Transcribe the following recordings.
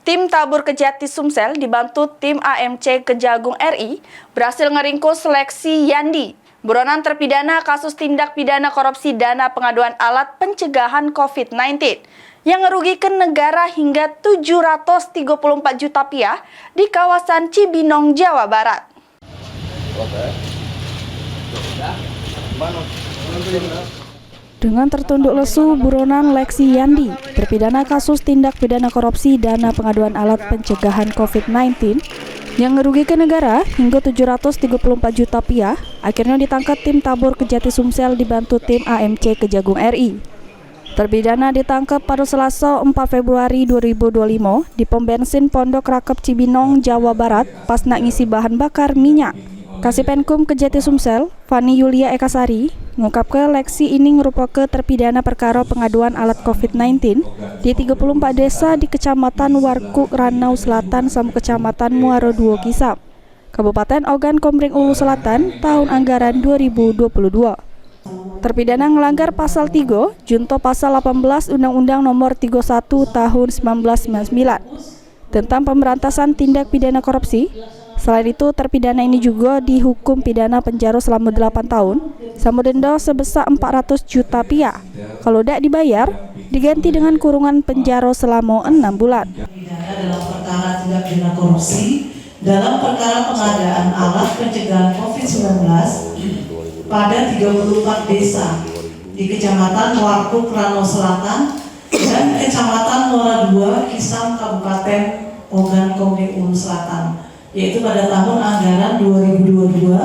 Tim Tabur Kejati Sumsel dibantu tim AMC Kejagung RI berhasil ngeringkus seleksi Yandi, buronan terpidana kasus tindak pidana korupsi dana pengaduan alat pencegahan COVID-19 yang merugikan negara hingga 734 juta rupiah di kawasan Cibinong, Jawa Barat. Dengan tertunduk lesu, buronan Leksi Yandi, terpidana kasus tindak pidana korupsi dana pengaduan alat pencegahan COVID-19 yang merugikan negara hingga 734 juta rupiah, akhirnya ditangkap tim Tabur Kejati Sumsel dibantu tim AMC Kejagung RI. Terpidana ditangkap pada Selasa 4 Februari 2025 di pom bensin Pondok Rakep Cibinong, Jawa Barat pas nak ngisi bahan bakar minyak. Kasipenkum Kejati Sumsel, Fani Yulia Ekasari, mengungkapkan Leksi ini merupakan terpidana perkara pengaduan alat COVID-19 di 34 desa di Kecamatan Warkuk, Ranau Selatan sama Kecamatan Muaro Duo Kisap, Kabupaten Ogan Komering Ulu Selatan, tahun anggaran 2022. Terpidana melanggar pasal 3, junto pasal 18 Undang-Undang Nomor 31 Tahun 1999 tentang pemberantasan tindak pidana korupsi. Selain itu, terpidana ini juga dihukum pidana penjara selama 8 tahun, sama denda sebesar 400 juta rupiah. Kalau tidak dibayar, diganti dengan kurungan penjara selama 6 bulan. Dalam perkara tindak pidana korupsi, dalam perkara pengadaan alat pencegahan COVID-19 pada 34 desa di Kecamatan Warkuk, Ranau Selatan, dan Kecamatan Muara Dua, Kisam, Kabupaten Ogan Komering Ulu Selatan, yaitu pada tahun anggaran 2022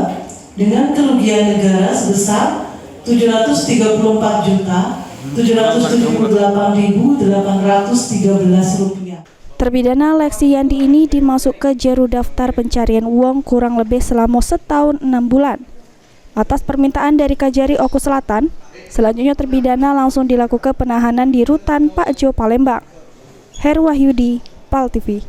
dengan kerugian negara sebesar 734.778.813 rupiah. Terpidana Leksi Yandi ini dimasuk ke jero daftar pencarian uang kurang lebih selama setahun 6 bulan. Atas permintaan dari Kajari Oku Selatan, selanjutnya terpidana langsung dilakukan penahanan di Rutan Pak Jo, Palembang. Heru Wahyudi, PAL TV.